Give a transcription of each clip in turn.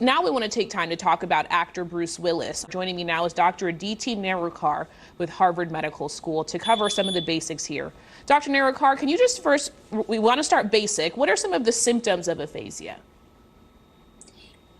Now we want to take time to talk about actor Bruce Willis. Joining me now is Dr. Aditi Nerurkar with Harvard Medical School to cover some of the basics here. Dr. Nerurkar, can you just first, we want to start basic. What are some of the symptoms of aphasia?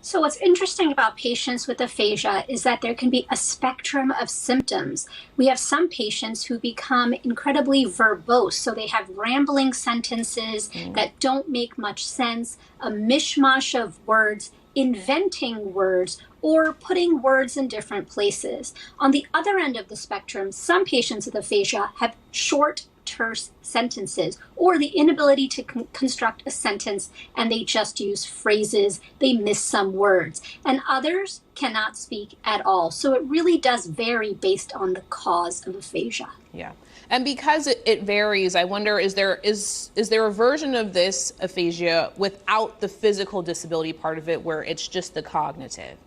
So what's interesting about patients with aphasia is that there can be a spectrum of symptoms. We have some patients who become incredibly verbose, so they have rambling sentences that don't make much sense, a mishmash of words, inventing words, or putting words in different places. On the other end of the spectrum, some patients with aphasia have short, terse sentences, or the inability to construct a sentence, and they just use phrases, they miss some words, and others cannot speak at all. So it really does vary based on the cause of aphasia. Yeah. And because it varies, I wonder, is there a version of this aphasia without the physical disability part of it where it's just the cognitive?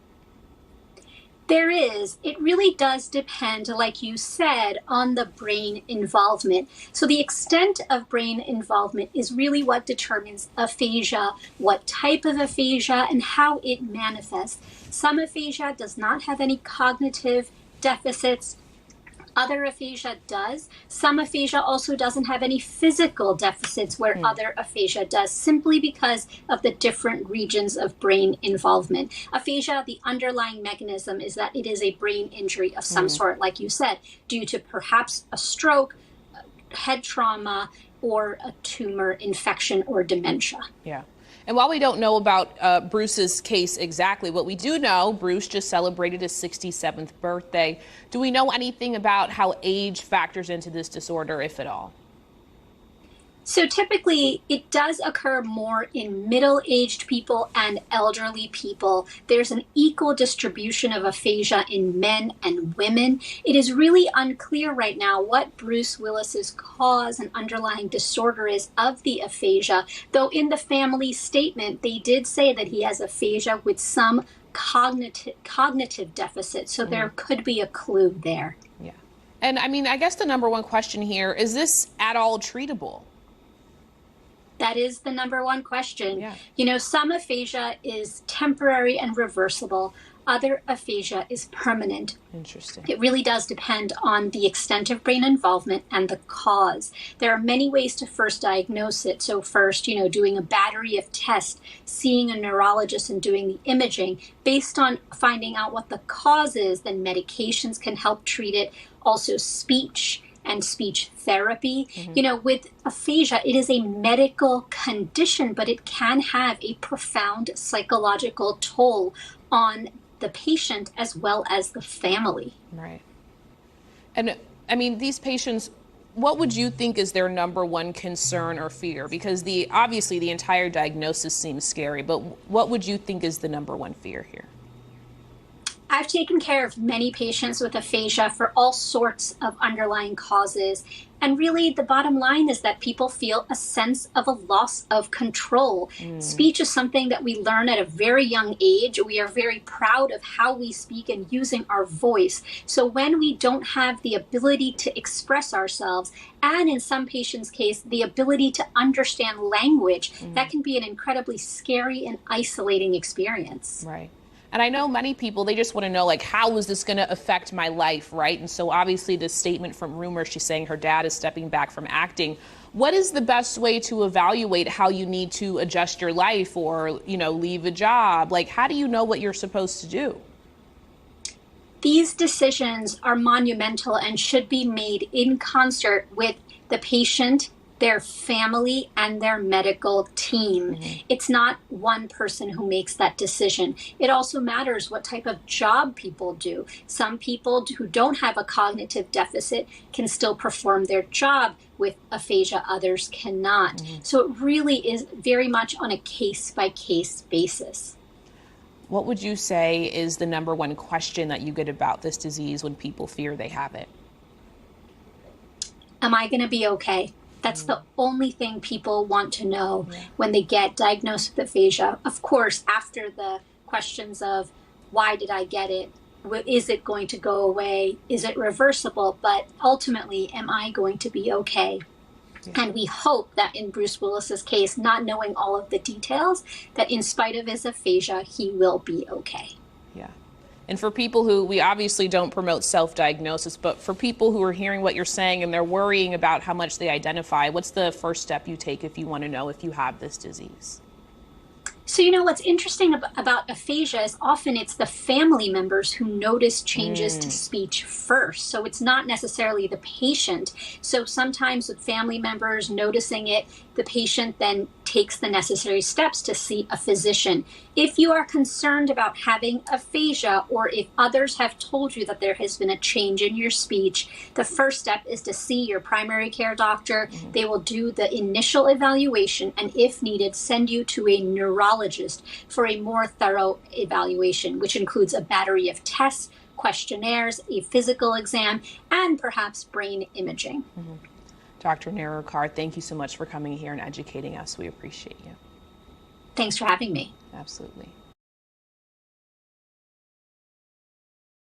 There is. It really does depend, like you said, on the brain involvement. So the extent of brain involvement is really what determines aphasia, what type of aphasia, and how it manifests. Some aphasia does not have any cognitive deficits. Other aphasia does. Some aphasia also doesn't have any physical deficits where other aphasia does, simply because of the different regions of brain involvement. Aphasia, the underlying mechanism is that it is a brain injury of some sort, like you said, due to perhaps a stroke, head trauma, or a tumor infection or dementia. Yeah. And while we don't know about Bruce's case exactly, what we do know, Bruce just celebrated his 67th birthday. Do we know anything about how age factors into this disorder, if at all? So typically, it does occur more in middle-aged people and elderly people. There's an equal distribution of aphasia in men and women. It is really unclear right now what Bruce Willis's cause and underlying disorder is of the aphasia, though in the family statement, they did say that he has aphasia with some cognitive deficit, so there could be a clue there. Yeah. And I mean, I guess the number one question here, is this at all treatable? That is the number one question. Yeah. You know, some aphasia is temporary and reversible. Other aphasia is permanent. Interesting. It really does depend on the extent of brain involvement and the cause. There are many ways to first diagnose it. So first, you know, doing a battery of tests, seeing a neurologist and doing the imaging. Based on finding out what the cause is, then medications can help treat it. Also speech and speech therapy. You know, with aphasia, it is a medical condition, but it can have a profound psychological toll on the patient as well as the family. Right. And I mean, these patients, what would you think is their number one concern or fear? Because obviously the entire diagnosis seems scary, but what would you think is the number one fear here? I've taken care of many patients with aphasia for all sorts of underlying causes. And really, the bottom line is that people feel a sense of a loss of control. Speech is something that we learn at a very young age. We are very proud of how we speak and using our voice. So when we don't have the ability to express ourselves, and in some patients' case, the ability to understand language, that can be an incredibly scary and isolating experience. Right. And I know many people, they just want to know, like, how is this going to affect my life, right? And so obviously this statement from Rumor, she's saying her dad is stepping back from acting. What is the best way to evaluate how you need to adjust your life or, you know, leave a job? Like, how do you know what you're supposed to do? These decisions are monumental and should be made in concert with the patient, their family, and their medical team. It's not one person who makes that decision. It also matters what type of job people do. Some people who don't have a cognitive deficit can still perform their job with aphasia, others cannot. So it really is very much on a case-by-case basis. What would you say is the number one question that you get about this disease when people fear they have it? Am I going to be okay? That's the only thing people want to know when they get diagnosed with aphasia. Of course, after the questions of why did I get it? Is it going to go away? Is it reversible? But ultimately, am I going to be okay? And we hope that in Bruce Willis's case, not knowing all of the details, that in spite of his aphasia, he will be okay. Yeah. And for people who, we obviously don't promote self-diagnosis, but for people who are hearing what you're saying and they're worrying about how much they identify, what's the first step you take if you want to know if you have this disease? So, what's interesting about aphasia is often it's the family members who notice changes to speech first. So it's not necessarily the patient. So sometimes with family members noticing it, the patient then takes the necessary steps to see a physician. If you are concerned about having aphasia, or if others have told you that there has been a change in your speech, the first step is to see your primary care doctor. They will do the initial evaluation and, if needed, send you to a neurologist for a more thorough evaluation, which includes a battery of tests, questionnaires, a physical exam, and perhaps brain imaging. Dr. Nerurkar, thank you so much for coming here and educating us. We appreciate you. Thanks for having me. Absolutely.